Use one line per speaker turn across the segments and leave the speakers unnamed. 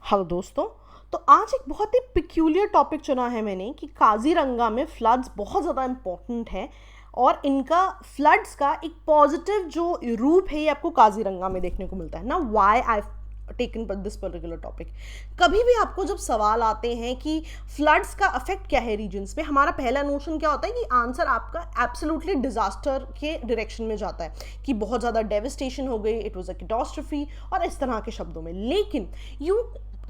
Hello दोस्तों। तो आज एक बहुत ही पिक्यूलियर टॉपिक चुना है मैंने कि काजीरंगा में फ्लड्स बहुत ज़्यादा इम्पोर्टेंट है और इनका फ्लड्स का एक पॉजिटिव जो रूप है ये आपको काजीरंगा में देखने को मिलता है ना। Why I taken this particular topic. कभी भी आपको जब सवाल आते हैं कि फ्लड्स का इफेक्ट क्या है रीजन्स पे, हमारा पहला नोशन क्या होता है कि आंसर आपका एब्सोल्युटली डिजास्टर के डायरेक्शन में जाता है कि बहुत ज़्यादा डेविस्टेशन हो गई, इट वाज अ कैटास्ट्रॉफी और इस तरह के शब्दों में। लेकिन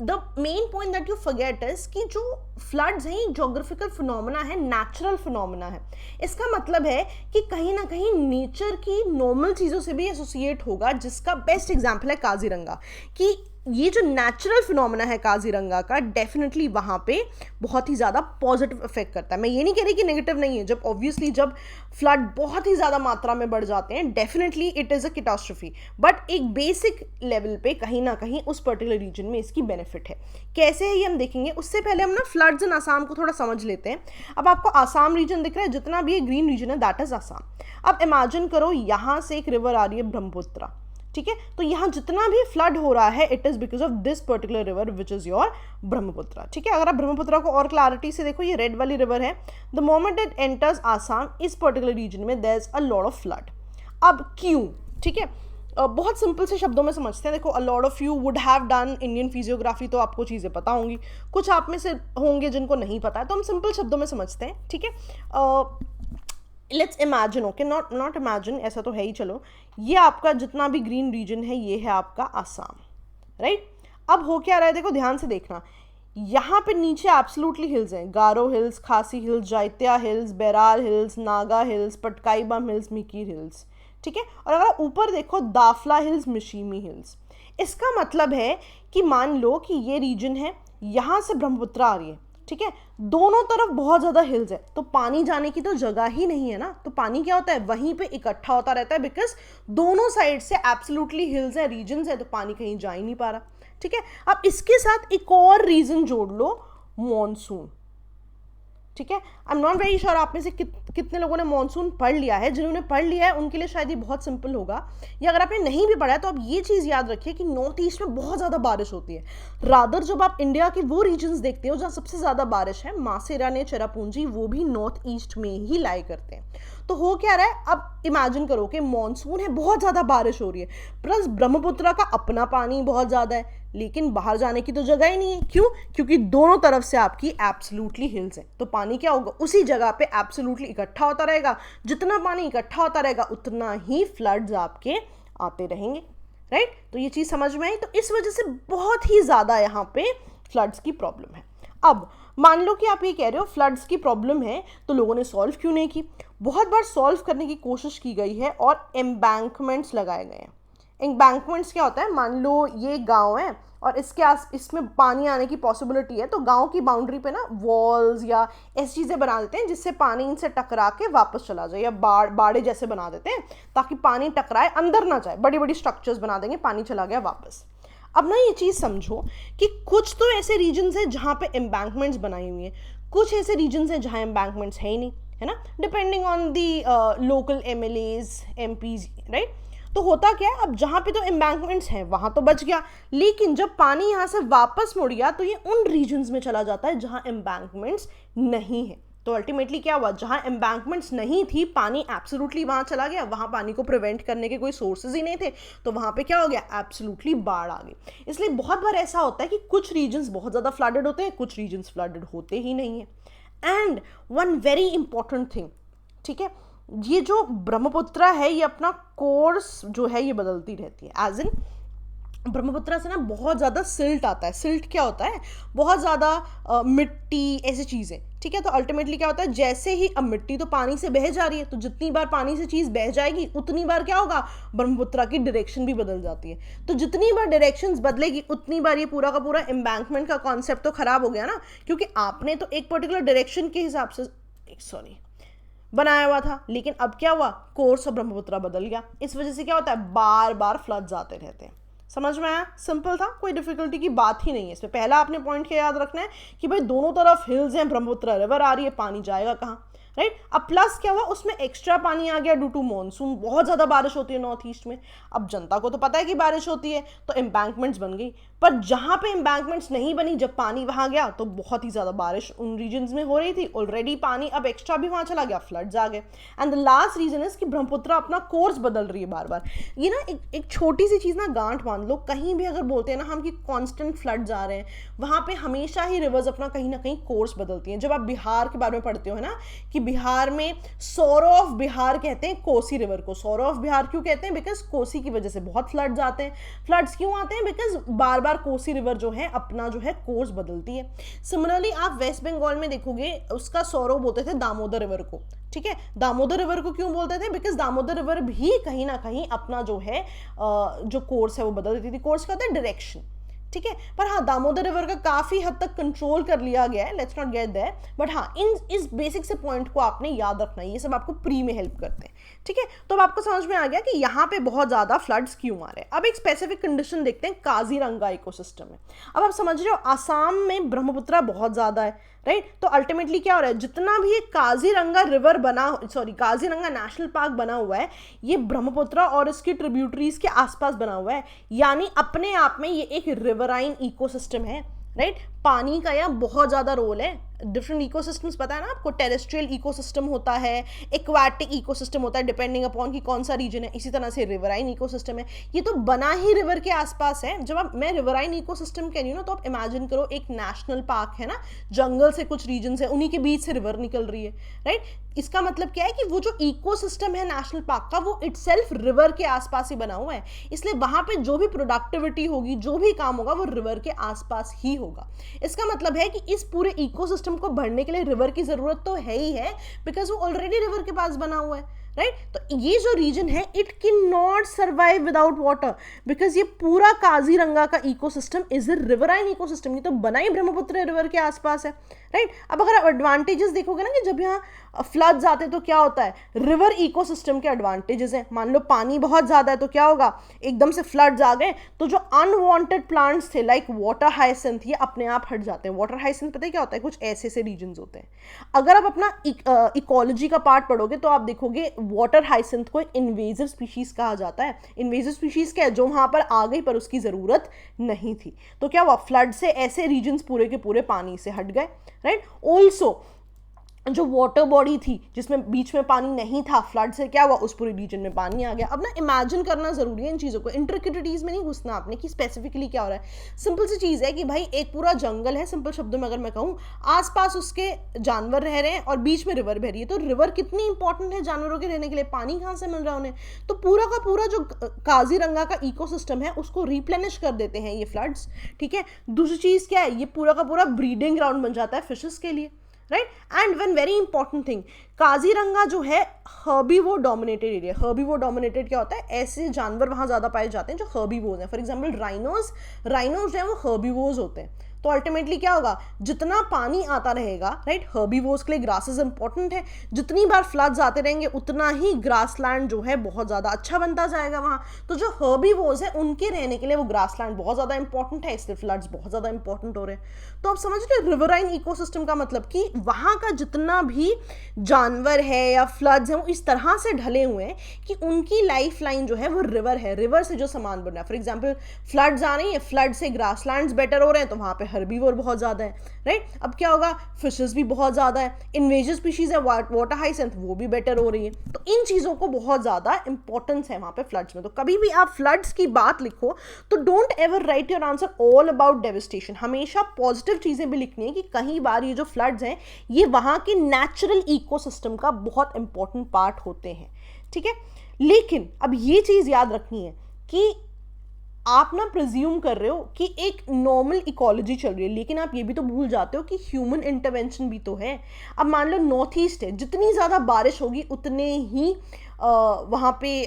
the main point that you forget is कि जो फ्लड्स हैं ये जोग्राफिकल फिनोमेना है, नेचुरल फिनोमेना है। इसका मतलब है कि कहीं ना कहीं नेचर की नॉर्मल चीज़ों से भी एसोसिएट होगा, जिसका बेस्ट एग्जाम्पल है काजीरंगा। कि ये जो नेचुरल फिनोमेना है काजीरंगा का, डेफिनेटली वहाँ पे बहुत ही ज़्यादा पॉजिटिव इफेक्ट करता है। मैं ये नहीं कह रही कि नेगेटिव नहीं है। जब ऑब्वियसली जब फ्लड बहुत ही ज़्यादा मात्रा में बढ़ जाते हैं, definitely it is a catastrophe, but एक बेसिक लेवल पे कहीं ना कहीं उस पर्टिकुलर रीजन में इसकी बेनिफिट है। कैसे है ये हम देखेंगे। उससे पहले हम ना फ्लड्स इन आसाम को थोड़ा समझ लेते हैं। अब आपको आसाम रीजन दिख रहा है, जितना भी ये ग्रीन रीजन है दैट इज़ आसाम। अब इमेजिन करो यहाँ से एक रिवर आ रही है ब्रह्मपुत्रा, ठीक है। तो यहाँ जितना भी फ्लड हो रहा है it is because of this particular river which is your Brahmaputra, ठीक है। अगर आप ब्रह्मपुत्रा को और क्लैरिटी से देखो, ये रेड वाली रिवर है। The moment it enters Assam, इस पर्टिकुलर रीजन में there is a lot of flood. अब क्यों, ठीक है। बहुत सिंपल से शब्दों में समझते हैं। देखो, अ lot of you would have done Indian physiography, तो आपको चीज़ें पता होंगी। कुछ आप में से होंगे जिनको नहीं पता है, तो हम सिंपल शब्दों में समझते हैं, ठीक है। Let's imagine, okay, not imagine, ऐसा तो है ही। चलो, ये आपका जितना भी ग्रीन रीजन है ये है आपका आसाम, राइट। अब हो क्या रहा है, देखो ध्यान से देखना। यहाँ पे नीचे एब्सोल्युटली हिल्स हैं, Garo hills, Khasi hills, Jaintia hills, Berar hills, Naga hills, Patkai Bum hills, Mikir hills, ठीक है। और अगर आप ऊपर देखो, दाफला हिल्स, मिशीमी हिल्स। इसका मतलब है कि मान लो कि ये रीजन है, यहाँ से ब्रह्मपुत्रा आ रही है, ठीक है। दोनों तरफ बहुत ज़्यादा हिल्स है, तो पानी जाने की तो जगह ही नहीं है ना। तो पानी क्या होता है, वहीं पे इकट्ठा होता रहता है, बिकॉज दोनों साइड से एब्सोल्युटली हिल्स है, रीजन्स है, तो पानी कहीं जा ही नहीं पा रहा, ठीक है। अब इसके साथ एक और रीजन जोड़ लो, मॉनसून, ठीक है। I am not very sure आप में से कितने लोगों ने मॉनसून पढ़ लिया है। जिन्होंने पढ़ लिया है उनके लिए शायद ये बहुत सिंपल होगा, या अगर आपने नहीं भी पढ़ा है तो आप ये चीज़ याद रखिए कि नॉर्थ ईस्ट में बहुत ज़्यादा बारिश होती है। रादर जब आप इंडिया के वो रीजन्स देखते हो जहाँ सबसे ज़्यादा बारिश है, मासेरान, चेरापूंजी, वो भी नॉर्थ ईस्ट में ही लाई करते हैं। तो हो क्या रहा है, अब इमेजिन करो कि मॉनसून है, बहुत ज़्यादा बारिश हो रही है, प्लस ब्रह्मपुत्रा का अपना पानी बहुत ज़्यादा है, लेकिन बाहर जाने की तो जगह ही नहीं है। क्यों? क्योंकि दोनों तरफ से आपकी एब्सोल्युटली हिल्स है, तो पानी क्या होगा, उसी जगह पे एब्सोल्युटली इकट्ठा होता रहेगा। जितना पानी इकट्ठा होता रहेगा उतना ही फ्लड्स आपके आते रहेंगे, राइट। तो ये चीज़ समझ में आई। तो इस वजह से बहुत ही ज़्यादा यहाँ पे फ्लड्स की प्रॉब्लम है। अब मान लो कि आप ये कह रहे हो फ्लड्स की प्रॉब्लम है, तो लोगों ने सॉल्व क्यों नहीं की। बहुत बार सॉल्व करने की कोशिश की गई है और एम्बैंकमेंट्स लगाए गए हैं। एम्बैंकमेंट्स क्या होता है, मान लो ये गांव है और इसमें पानी आने की पॉसिबिलिटी है, तो गांव की बाउंड्री पे ना वॉल्स या ऐसी चीज़ें बना देते हैं जिससे पानी इनसे टकरा के वापस चला जाए, या बाड़े जैसे बना देते हैं ताकि पानी टकराए अंदर ना जाए। बड़ी बड़ी स्ट्रक्चर्स बना देंगे, पानी चला गया वापस। अब ना ये चीज़ समझो कि कुछ तो ऐसे रीजन्स हैं जहाँ पे एम्बैंकमेंट्स बनाई हुई हैं, कुछ ऐसे रीजन्स हैं जहाँ एम्बैंकमेंट्स है ही नहीं, है ना, depending on the local MLAs, MPs, right. तो होता क्या है, अब जहाँ पे तो एम्बैंकमेंट्स हैं वहाँ तो बच गया, लेकिन जब पानी यहाँ से वापस मुड़ गया तो ये उन रीजन्स में चला जाता है जहाँ एम्बैंकमेंट्स नहीं है। तो अल्टीमेटली क्या हुआ, जहाँ एम्बैंकमेंट्स नहीं थी पानी एब्सोल्युटली वहाँ चला गया, वहाँ पानी को प्रिवेंट करने के कोई सोर्सेज ही नहीं थे, तो वहाँ पे क्या हो गया, एब्सोल्युटली बाढ़ आ गई। इसलिए बहुत बार ऐसा होता है कि कुछ रीजन्स बहुत ज़्यादा फ्लडेड होते हैं, कुछ रीजन्स फ्लडेड होते ही नहीं है। And one very important thing, ठीक है, ये जो ब्रह्मपुत्रा है ये अपना कोर्स जो है ये बदलती रहती है। एज इन ब्रह्मपुत्रा से ना बहुत ज़्यादा सिल्ट आता है। सिल्ट क्या होता है, बहुत ज़्यादा मिट्टी, ऐसी चीज़ें, ठीक है। तो अल्टीमेटली क्या होता है, जैसे ही अब मिट्टी तो पानी से बह जा रही है, तो जितनी बार पानी से चीज़ बह जाएगी उतनी बार क्या होगा, ब्रह्मपुत्रा की डायरेक्शन भी बदल जाती है। तो जितनी बार डायरेक्शंस बदलेगी उतनी बार ये पूरा का पूरा एम्बैंकमेंट का कॉन्सेप्ट तो खराब हो गया ना, क्योंकि आपने तो एक पर्टिकुलर डायरेक्शन के हिसाब से बनाया हुआ था, लेकिन अब क्या हुआ, कोर्स ऑफ ब्रह्मपुत्रा बदल गया। इस वजह से क्या होता है, बार बार फ्लड्स आते रहते हैं। समझ में आया, सिंपल था, कोई डिफिकल्टी की बात ही नहीं है इसमें। पहला आपने पॉइंट क्या याद रखना है कि भाई दोनों तरफ हिल्स हैं, ब्रह्मपुत्रा रिवर आ रही है, पानी जाएगा कहाँ, राइट। अब प्लस क्या हुआ, उसमें एक्स्ट्रा पानी आ गया ड्यू टू मॉनसून, बहुत ज़्यादा बारिश होती है नॉर्थ ईस्ट में। अब जनता को तो पता है कि बारिश होती है, तो एम्बैंकमेंट्स बन गई, पर जहाँ पे एम्बैंकमेंट्स नहीं बनी, जब पानी वहाँ गया तो बहुत ही ज़्यादा बारिश उन रीजन्स में हो रही थी ऑलरेडी, पानी अब एक्स्ट्रा भी वहाँ चला गया, फ्लड्स आ गए। And the last region is कि ब्रह्मपुत्र अपना कोर्स बदल रही है बार बार। ये ना एक छोटी सी चीज़ ना गांठ बांध लो, कहीं भी अगर बोलते हैं ना हम कि कॉन्स्टेंट फ्लड्स आ रहे हैं, वहाँ पे हमेशा ही रिवर्स अपना कहीं ना कहीं कोर्स बदलती हैं। जब आप बिहार के बारे में पढ़ते हो है ना, कि बिहार में सौरो ऑफ बिहार कहते हैं कोसी रिवर को। सौरो ऑफ बिहार क्यों कहते हैं? बिकॉज कोसी की वजह से बहुत फ्लड्स आते हैं। फ्लड्स क्यों आते हैं? Because bar bar Kosi river जो है अपना जो है कोर्स बदलती है। सिमिलरली आप वेस्ट बंगाल में देखोगे, उसका सौरो बोलते थे दामोदर रिवर को, ठीक है। दामोदर रिवर को क्यों बोलते थे? बिकॉज दामोदर रिवर भी कहीं ना कहीं अपना जो है जो कोर्स है वो बदल देती थी। कोर्स का होता है डायरेक्शन, ठीक है। पर हाँ, दामोदर रिवर का काफी हद तक कंट्रोल कर लिया गया है, let's not get there, but हाँ इस बेसिक से पॉइंट को आपने याद रखना है, ये सब आपको प्री में हेल्प करते हैं, ठीक है। तो अब आपको समझ में आ गया कि यहाँ पे बहुत ज्यादा फ्लड्स क्यों आ रहे हैं। अब एक स्पेसिफिक कंडीशन देखते हैं काजीरंगा इकोसिस्टम में। अब आप समझ रहे हो आसाम में ब्रह्मपुत्र बहुत ज्यादा है, राइट। तो अल्टीमेटली क्या हो रहा है, जितना भी ये Kaziranga river Kaziranga national park बना हुआ है, ये ब्रह्मपुत्र और इसकी ट्रिब्यूटरीज के आसपास बना हुआ है, यानी अपने आप में ये एक रिवराइन इकोसिस्टम है, राइट। पानी का यहाँ बहुत ज्यादा रोल है। डिफरेंट इकोसिस्टम्स पता है ना आपको, टेरेस्ट्रियल इकोसिस्टम होता है, एक्वाटिक इकोसिस्टम होता है, डिपेंडिंग अपॉन कि कौन सा रीजन है। इसी तरह से रिवराइन इकोसिस्टम है, ये तो बना ही रिवर के आसपास है। जब मैं रिवराइन इकोसिस्टम कह रही हूँ ना, तो आप इमेजिन करो एक नेशनल पार्क है ना, जंगल से कुछ रीजन है, उन्हीं के बीच से रिवर निकल रही है, राइट। इसका मतलब क्या है कि वो जो इकोसिस्टम है नेशनल पार्क का, वो इटसेल्फ रिवर के आसपास ही बना हुआ है, इसलिए वहां पे जो भी प्रोडक्टिविटी होगी, जो भी काम होगा, वो रिवर के आसपास ही होगा। इसका मतलब है कि इस पूरे इकोसिस्टम को बढ़ने के लिए रिवर की जरूरत तो है ही है, बिकॉज वो ऑलरेडी रिवर के पास बना हुआ है, राइट। तो ये जो रीजन है, it can not survive without water, because ये पूरा काजीरंगा का ecosystem is a riverine ecosystem, ये तो बना ही ब्रह्मपुत्र रिवर के आसपास है, राइट। अब अगर आप एडवांटेजेस देखोगे ना, कि जब यहाँ फ्लड्स आते हैं तो क्या होता है, रिवर इकोसिस्टम के एडवांटेजेस हैं। मान लो पानी बहुत ज्यादा है तो क्या होगा, एकदम से फ्लड्स आ गए तो जो अनवांटेड प्लांट्स थे लाइक वाटर हाइसिंथ, ये अपने आप हट जाते हैं। वाटर हाइसिंथ पता है क्या होता है? कुछ ऐसे ऐसे रीजन्स होते हैं। अगर आप अपना इकोलॉजी का पार्ट पढ़ोगे तो आप देखोगे वाटर हाइसिंथ को एक इन्वेजिव स्पीशीज कहा जाता है। इन्वेजिव स्पीशीज क्या है? जो वहां पर आ गई पर उसकी जरूरत नहीं थी, तो क्या हुआ, फ्लड से ऐसे रीजन्स पूरे के पूरे पानी से हट गए, राइट। ऑल्सो जो वाटर बॉडी थी जिसमें बीच में पानी नहीं था, फ्लड से क्या हुआ, उस पूरे रीजन में पानी आ गया। अब ना इमेजिन करना जरूरी है इन चीज़ों को, इंट्रिकेटिटीज में नहीं घुसना आपने कि स्पेसिफिकली क्या हो रहा है। सिंपल सी चीज़ है कि भाई एक पूरा जंगल है, सिंपल शब्दों में अगर मैं कहूँ, आसपास उसके जानवर रह रहे हैं और बीच में रिवर बह रही है, तो रिवर कितनी इंपॉर्टेंट है जानवरों के रहने के लिए, पानी कहाँ से मिल रहा है उन्हें। तो पूरा का पूरा जो काजीरंगा का इकोसिस्टम है उसको रिप्लेनिश कर देते हैं ये फ्लड्स, ठीक है। दूसरी चीज़ क्या है, ये पूरा का पूरा ब्रीडिंग ग्राउंड बन जाता है फिशेस के लिए, right. And one very important thing, Kaziranga जो है herbivore dominated area. Herbivore dominated क्या होता है? ऐसे जानवर वहां ज्यादा पाए जाते हैं जो हर्बीवोर्स हैं। फॉर एग्जांपल राइनोज हैं, वो हर्बीवोर्स होते हैं। तो अल्टीमेटली क्या होगा, जितना पानी आता रहेगा, राइट, हर्बीवोर्स के लिए ग्रासेस इंपॉर्टेंट है, जितनी बार फ्लड्स आते रहेंगे उतना ही ग्रासलैंड जो है बहुत ज़्यादा अच्छा बनता जाएगा वहाँ। तो जो हर्बीवोर्स है उनके रहने के लिए वो ग्रासलैंड बहुत ज़्यादा इंपॉर्टेंट है, इसलिए फ्लड्स बहुत ज़्यादा इंपॉर्टेंट हो रहे हैं। तो आप समझ रहे रिवराइन इकोसिस्टम का मतलब कि वहाँ का जितना भी जानवर है या फ्लड्स हैं वो इस तरह से ढले हुए हैं कि उनकी लाइफ लाइन जो है वो रिवर है, रिवर से जो सामान बन रहा है। फॉर एग्जाम्पल फ्लड्स आ रही है, फ्लड से ग्रासलैंड्स बेटर हो रहे हैं, तो वहाँ पे हर्बीवोर बहुत ज्यादा है, राइट। अब क्या होगा, फिशेस भी बहुत ज्यादा है, इन्वेजिव स्पीशीज है, वाटर हाइसिंथ, वो भी बेटर हो रही है। तो इन चीजों को बहुत ज्यादा इंपॉर्टेंस है वहां पे फ्लड्स में। तो कभी भी आप फ्लड्स की बात लिखो तो don't ever right your answer all about devastation, हमेशा पॉजिटिव चीजें भी लिखनी है कि कई बार ये जो फ्लड्स हैं ये वहां के नेचुरल इकोसिस्टम का बहुत इंपॉर्टेंट पार्ट होते हैं, ठीक है। लेकिन अब ये चीज याद रखनी है कि आप ना प्रिज्यूम कर रहे हो कि एक नॉर्मल इकोलॉजी चल रही है, लेकिन आप ये भी तो भूल जाते हो कि ह्यूमन इंटरवेंशन भी तो है। अब मान लो नॉर्थ ईस्ट है, जितनी ज़्यादा बारिश होगी उतने ही वहाँ पे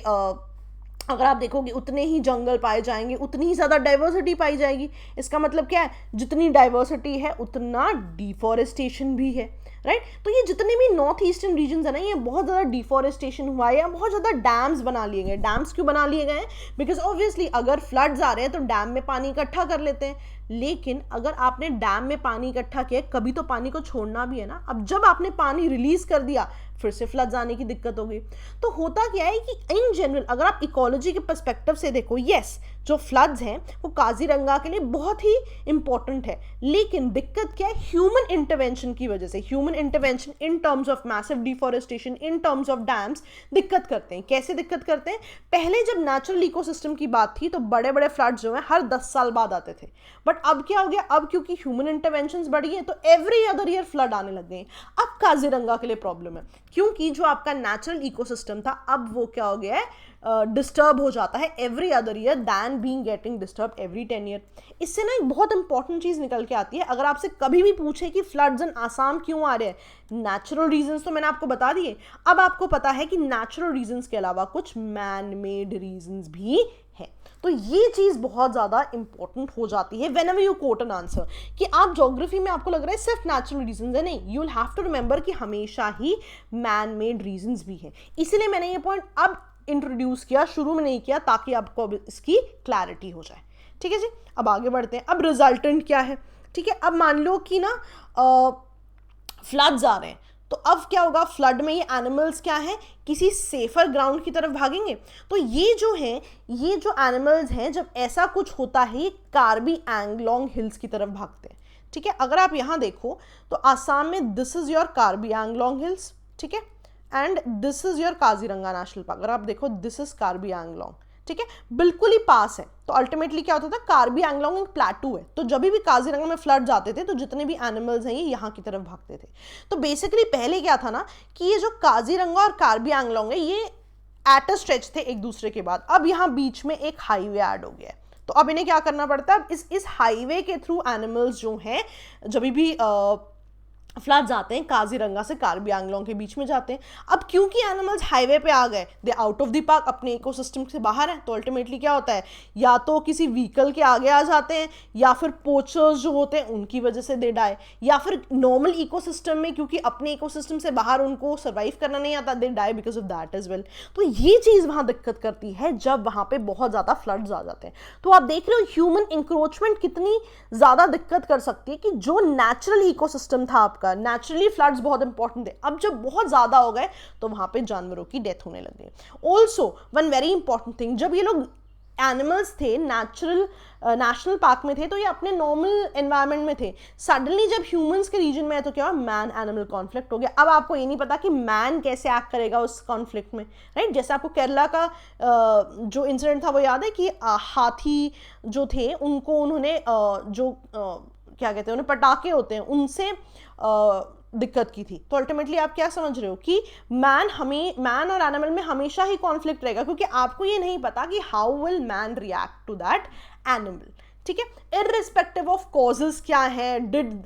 अगर आप देखोगे उतने ही जंगल पाए जाएंगे, उतनी ही ज़्यादा डाइवर्सिटी पाई जाएगी। इसका मतलब क्या है, जितनी डाइवर्सिटी है उतना डिफॉरेस्टेशन भी है, राइट। तो ये जितने भी नॉर्थ ईस्टर्न रीजन है ना, ये बहुत ज़्यादा डिफॉरेस्टेशन हुआ है या बहुत ज़्यादा डैम्स बना लिए गए। डैम्स क्यों बना लिए गए हैं? बिकॉज ऑब्वियसली अगर फ्लड्स आ रहे हैं तो डैम में पानी इकट्ठा कर लेते हैं, लेकिन अगर आपने डैम में पानी इकट्ठा किया, कभी तो पानी को छोड़ना भी है ना। अब जब आपने पानी रिलीज कर दिया, फिर से फ्लड्स आने की दिक्कत हो गई। तो होता क्या है कि इन जनरल अगर आप इकोलॉजी के पर्सपेक्टिव से देखो, यस जो फ्लड्स हैं वो काजीरंगा के लिए बहुत ही इंपॉर्टेंट है, लेकिन दिक्कत क्या है? ह्यूमन इंटरवेंशन की वजह से। Human intervention in terms of massive deforestation, in terms of dams दिक्कत करते हैं। कैसे दिक्कत करते हैं? पहले जब नेचुरल इकोसिस्टम की बात थी तो बड़े बड़े फ्लड्स जो हैं हर 10 साल बाद आते थे, बट अब क्या हो गया? अब क्योंकि ह्यूमन इंटरवेंशंस बढ़ी है तो एवरी अदर ईयर फ्लड आने लग गए। अब काजीरंगा के लिए प्रॉब्लम है, क्योंकि जो आपका नेचुरल इकोसिस्टम था अब वो क्या हो गया है? डिस्टर्ब हो जाता है every other year than being getting disturb every 10 year. इससे ना एक बहुत इंपॉर्टेंट चीज़ निकल के आती है। अगर आपसे कभी भी पूछे कि फ्लड्स इन आसाम क्यों आ रहे हैं, नेचुरल रीजंस तो मैंने आपको बता दिए। अब आपको पता है कि नेचुरल रीजंस के अलावा कुछ मैन मेड रीजंस भी हैं। तो ये चीज़ बहुत ज़्यादा इंपॉर्टेंट हो जाती है whenever you quote an answer, कि आप ज्योग्राफी में आपको लग रहा है सिर्फ नेचुरल रीजंस है, नहीं, you will have to remember कि हमेशा ही मैन मेड रीजंस भी हैं। इसीलिए मैंने ये पॉइंट अब इंट्रोड्यूस किया, शुरू में नहीं किया, ताकि आपको अब इसकी क्लैरिटी हो जाए। ठीक है जी, अब आगे बढ़ते हैं। अब रिजल्टेंट क्या है? ठीक है, अब मान लो कि ना फ्लड्स आ रहे हैं, तो अब क्या होगा? फ्लड में ये एनिमल्स क्या है? किसी सेफर ग्राउंड की तरफ भागेंगे। तो ये जो है, ये जो एनिमल्स हैं, जब ऐसा कुछ होता है, कार्बी एंगलोंग हिल्स की तरफ भागते हैं। ठीक है, अगर आप यहाँ देखो तो आसाम में this is your Karbi Anglong hills, ठीक है, and this is your Kaziranga national park. अगर आप देखो दिस इज कार्बी एंगलोंग, ठीक है, बिल्कुल ही पास है। तो अल्टीमेटली क्या होता था? कार्बी एंगलोंग एक प्लेटू है, तो जब भी काजीरंगा में फ्लड्स आते थे तो जितने भी एनिमल्स हैं ये यहाँ की तरफ भागते थे। तो बेसिकली पहले क्या था ना कि ये जो काजीरंगा और कार्बी एंगलोंग है ये एट अ स्ट्रेच थे एक दूसरे के बाद। अब यहाँ बीच में एक हाईवे ऐड हो गया है, तो अब इन्हें क्या करना पड़ता है? अब इस हाईवे के थ्रू एनिमल्स जो हैं जब भी फ्लड्स आते हैं काजीरंगा से कार्बी एंगलोंग के बीच में जाते हैं। अब क्योंकि एनिमल्स हाईवे पे आ गए, दे आउट ऑफ द पार्क, अपने इकोसिस्टम से बाहर है, तो अल्टीमेटली क्या होता है? या तो किसी व्हीकल के आगे आ जाते हैं, या फिर पोचर्स जो होते हैं उनकी वजह से दे डाई, या फिर नॉर्मल इकोसिस्टम में क्योंकि अपने इकोसिस्टम से बाहर उनको सर्वाइव करना नहीं आता, they die because of that as well. तो ये चीज़ वहाँ दिक्कत करती है जब वहाँ पे बहुत ज़्यादा फ्लड्स आ जाते हैं। तो आप देख रहे हो ह्यूमन इंक्रोचमेंट कितनी ज़्यादा दिक्कत कर सकती है कि जो नेचुरल इकोसिस्टम था आपका, नेचुरली फ्लड्स बहुत इंपॉर्टेंट थे, अब जब बहुत ज्यादा हो गए तो वहां पे जानवरों की डेथ होने लग गई। Also one very important thing, जब ये लोग एनिमल्स थे नेशनल पार्क में थे तो ये अपने नॉर्मल एनवायरनमेंट में थे, सडनली जब ह्यूमंस के रीजन में है तो क्या हुआ? मैन एनिमल कॉन्फ्लिक्ट हो गया। अब आपको ये नहीं पता कि मैन कैसे एक्ट करेगा उस कॉन्फ्लिक्ट में, राइट। जैसे आपको केरला का जो इंसिडेंट था वो याद है कि हाथी जो थे उनको उन्होंने क्या कहते हैं, उन्हें पटाखे होते हैं उनसे दिक्कत की थी। तो अल्टीमेटली आप क्या समझ रहे हो कि मैन और एनिमल में हमेशा ही कॉन्फ्लिक्ट रहेगा, क्योंकि आपको ये नहीं पता कि how will man react to that animal. ठीक है, इररिस्पेक्टिव ऑफ कॉजेज क्या है, डिड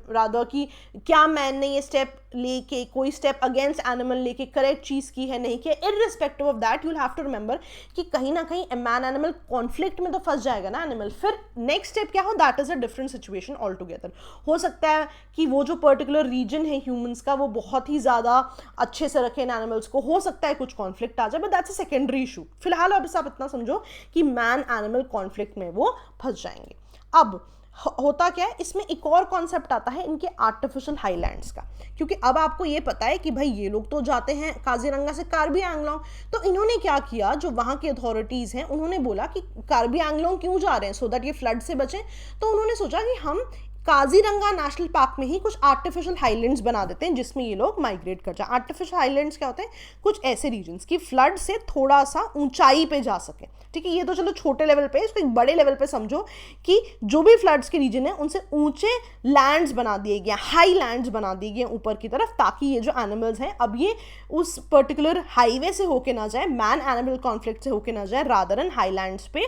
रादर कि क्या मैन ने ये स्टेप लेके कोई स्टेप अगेंस्ट एनिमल लेके करेक्ट चीज़ की है, नहीं किया, irrespective of that you will have to remember कि कहीं ना कहीं मैन एनिमल कॉन्फ्लिक्ट में तो फंस जाएगा ना एनिमल। फिर नेक्स्ट स्टेप क्या हो? That is a different situation all together. हो सकता है कि वो जो पर्टिकुलर रीजन है ह्यूमंस का वो बहुत ही ज़्यादा अच्छे से रखे इन एनिमल्स को, हो सकता है कुछ कॉन्फ्लिक्ट आ जाए, but that's a secondary issue. फिलहाल अब आप इतना समझो कि मैन एनिमल कॉन्फ्लिक्ट में वो फंस जाएंगे। अब होता क्या है, इसमें एक और कॉन्सेप्ट आता है इनके आर्टिफिशियल हाईलैंड्स का, क्योंकि अब आपको ये पता है कि भाई ये लोग तो जाते हैं काजीरंगा से कार्बी एंगलोंग, तो इन्होंने क्या किया, जो वहाँ की अथॉरिटीज़ हैं उन्होंने बोला कि कार्बी एंगलोंग क्यों जा रहे हैं, सो दैट ये फ्लड से बचें। तो उन्होंने सोचा कि हम काजीरंगा नेशनल पार्क में ही कुछ आर्टिफिशियल हाईलैंड्स बना देते हैं जिसमें ये लोग माइग्रेट कर जाए। आर्टिफिशियल हाईलैंड्स क्या होते हैं? कुछ ऐसे रीजन्स की फ्लड से थोड़ा सा ऊंचाई पे जा सके। ठीक है, ये तो चलो छोटे लेवल पे, इसको एक बड़े लेवल पे समझो कि जो भी फ्लड्स के रीजन है उनसे ऊंचे लैंड्स बना दिए गए, हाई लैंड्स बना दिए गए ऊपर की तरफ, ताकि ये जो एनिमल्स हैं अब ये उस पर्टिकुलर हाईवे से होके ना जाए, मैन एनिमल कॉन्फ्लिक्ट से होके ना जाए, रादर एन हाईलैंड्स पे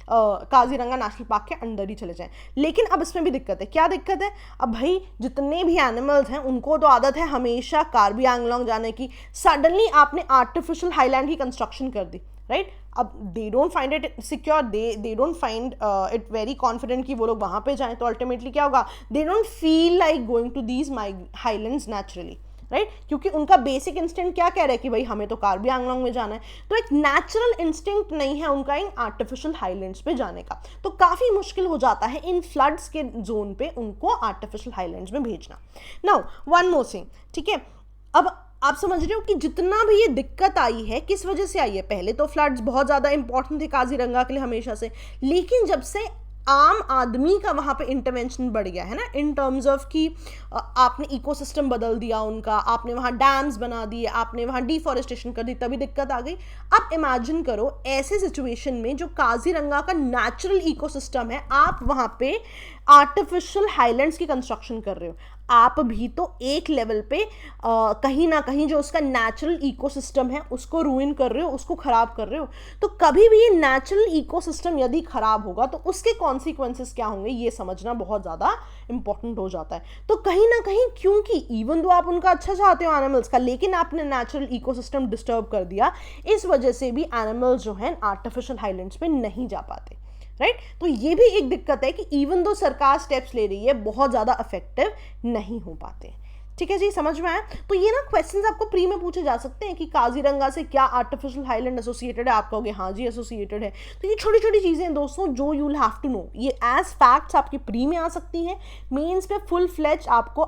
काजीरंगा नेशनल पार्क के अंदर ही चले जाएं। लेकिन अब इसमें भी दिक्कत है। क्या दिक्कत है? अब भाई जितने भी एनिमल्स हैं उनको तो आदत है हमेशा कार्बी एंगलोंग जाने की, सडनली आपने आर्टिफिशियल हाईलैंड की कंस्ट्रक्शन कर दी, राइट। अब they don't find it secure, they don't find it very confident कि वो लोग वहाँ पे जाएं, तो अल्टीमेटली क्या होगा, they don't feel like going to these highlands naturally, right, क्योंकि उनका बेसिक इंस्टिंक्ट क्या कह रहा है कि भाई हमें तो कार्बी आंगलोंग में जाना है। तो एक नेचुरल इंस्टिंक्ट नहीं है उनका इन आर्टिफिशियल हाईलैंड्स पे जाने का, तो काफ़ी मुश्किल हो जाता है इन फ्लड्स के जोन पे उनको आर्टिफिशियल हाईलैंड्स में भेजना। नाउ वन मोर थिंग, ठीक है, अब आप समझ रहे हो कि जितना भी ये दिक्कत आई है किस वजह से आई है। पहले तो फ्लड्स बहुत ज़्यादा इंपॉर्टेंट थे काजीरंगा के लिए हमेशा से, लेकिन जब से आम आदमी का वहाँ पे इंटरवेंशन बढ़ गया है ना, इन टर्म्स ऑफ कि आपने इकोसिस्टम बदल दिया उनका, आपने वहाँ डैम्स बना दिए, आपने वहाँ डिफॉरेस्टेशन कर दी, तभी दिक्कत आ गई। अब इमेजिन करो ऐसे सिचुएशन में जो काजीरंगा का नेचुरल इकोसिस्टम है, आप वहाँ पे आर्टिफिशियल हाईलैंड्स की कंस्ट्रक्शन कर रहे हो, आप भी तो एक लेवल पे कहीं ना कहीं जो उसका नेचुरल इकोसिस्टम है उसको रूइन कर रहे हो, उसको खराब कर रहे हो। तो कभी भी ये नेचुरल इकोसिस्टम यदि खराब होगा तो उसके कॉन्सिक्वेंसेस क्या होंगे ये समझना बहुत ज़्यादा इंपॉर्टेंट हो जाता है। तो कहीं ना कहीं क्योंकि इवन दो आप उनका अच्छा चाहते हो एनिमल्स का, लेकिन आपने नेचुरल इकोसिस्टम डिस्टर्ब कर दिया, इस वजह से भी एनिमल्स जो हैं आर्टिफिशियल हाईलैंड्स पे नहीं जा पाते, राइट। तो ये भी एक दिक्कत है कि इवन दो सरकार स्टेप्स ले रही है बहुत ज़्यादा इफेक्टिव नहीं हो पाते। ठीक है जी, समझ में आया। तो ये ना क्वेश्चंस आपको प्री में पूछे जा सकते हैं कि काजीरंगा से क्या आर्टिफिशियल हाईलैंड एसोसिएटेड है, आप कहोगे हाँ जी एसोसिएटेड है। तो ये छोटी छोटी चीज़ें हैं दोस्तों जो you will have to know, ये एज फैक्ट्स आपके प्री में आ सकती हैं, मेंस पे फुल फ्लेज आपको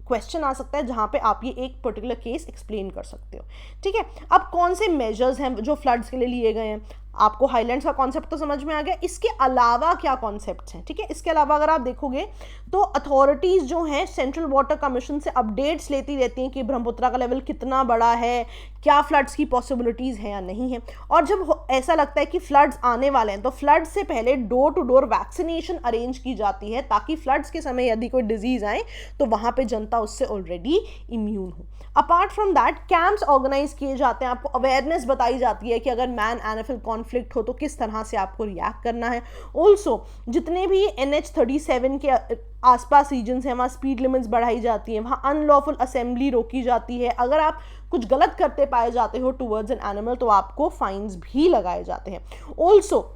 क्वेश्चन आ सकता है जहां पे आप ये एक पर्टिकुलर केस एक्सप्लेन कर सकते हो। ठीक है, अब कौन से मेजर्स हैं जो फ्लड्स के लिए लिए गए हैं, आपको हाईलैंड्स का कॉन्सेप्ट तो समझ में आ गया, इसके अलावा क्या कॉन्सेप्ट्स हैं। ठीक है, इसके अलावा अगर आप देखोगे तो अथॉरिटीज़ जो हैं सेंट्रल वाटर कमीशन से अपडेट्स लेती रहती हैं कि ब्रह्मपुत्रा का लेवल कितना बड़ा है, क्या फ्लड्स की पॉसिबिलिटीज़ हैं या नहीं है। और जब ऐसा लगता है कि फ्लड्स आने वाले हैं तो फ्लड्स से पहले door to door vaccination arrange की जाती है, ताकि फ्लड्स के समय यदि कोई डिजीज़ आए तो वहाँ पर जनता उससे ऑलरेडी इम्यून हो। Apart from that camps organise किए जाते हैं, आपको अवेयरनेस बताई जाती है कि अगर मैन एनिमल कॉन्फ्लिक्ट हो तो किस तरह से आपको रिएक्ट करना है। ऑल्सो जितने भी NH-37 के आसपास रीजन्स हैं वहाँ स्पीड लिमिट्स बढ़ाई जाती हैं, वहाँ अनलॉफुल असेंबली रोकी जाती है, अगर आप कुछ गलत करते पाए जाते हो टुवर्ड्स एन एनिमल तो आपको फाइन्स भी लगाए जाते हैं। ऑल्सो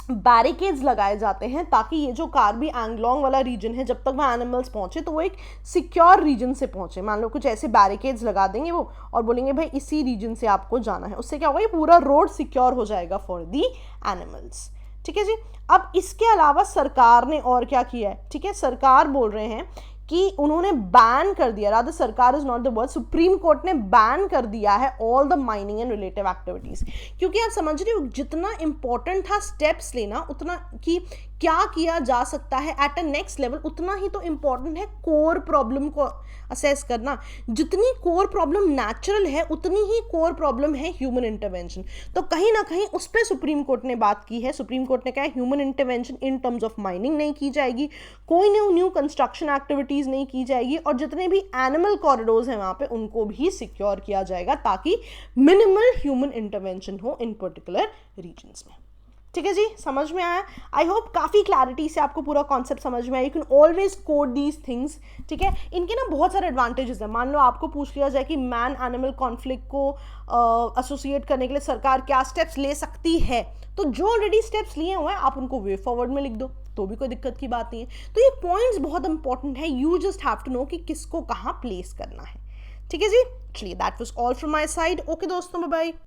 बैरिकेड्स लगाए जाते हैं ताकि ये जो कार्बी आंगलोंग वाला रीजन है जब तक वहाँ एनिमल्स पहुँचे तो वो एक सिक्योर रीजन से पहुँचे। मान लो कुछ ऐसे बैरिकेड्स लगा देंगे वो और बोलेंगे भाई इसी रीजन से आपको जाना है, उससे क्या होगा ये पूरा रोड सिक्योर हो जाएगा फॉर दी एनिमल्स। ठीक है जी। अब इसके अलावा सरकार ने और क्या किया है, ठीक है, सरकार बोल रहे हैं कि उन्होंने बैन कर दिया, रादर सरकार is not the word, supreme court ने बैन कर दिया है all the mining and relative activities. क्योंकि आप समझ रहे हो जितना इंपॉर्टेंट था स्टेप्स लेना उतना कि क्या किया जा सकता है एट अ नेक्स्ट लेवल, उतना ही तो इम्पॉर्टेंट है कोर प्रॉब्लम को असेस करना। जितनी कोर प्रॉब्लम नेचुरल है उतनी ही कोर प्रॉब्लम है ह्यूमन इंटरवेंशन। तो कहीं ना कहीं उस पर सुप्रीम कोर्ट ने बात की है। सुप्रीम कोर्ट ने कहा है human intervention in terms of mining नहीं की जाएगी, कोई न्यू कंस्ट्रक्शन एक्टिविटीज़ नहीं की जाएगी, और जितने भी एनिमल कॉरिडोर्स हैं वहाँ पे उनको भी सिक्योर किया जाएगा ताकि मिनिमल ह्यूमन इंटरवेंशन हो इन पर्टिकुलर रीजन्स में। ठीक है जी, समझ में आया। आई होप काफ़ी क्लैरिटी से आपको पूरा कॉन्सेप्ट समझ में आया। You can always code these things. ठीक है, इनके ना बहुत सारे एडवांटेजेस हैं। मान लो आपको पूछ लिया जाए कि मैन एनिमल कॉन्फ्लिक्ट को एसोसिएट करने के लिए सरकार क्या स्टेप्स ले सकती है, तो जो ऑलरेडी स्टेप्स लिए हुए हैं आप उनको वे फॉरवर्ड में लिख दो तो भी कोई दिक्कत की बात नहीं है। तो ये पॉइंट्स बहुत इंपॉर्टेंट है, you just have to know कि किसको कहाँ प्लेस करना है। ठीक है जी, चलिए that was all from my side. Okay दोस्तों, बाय बाय।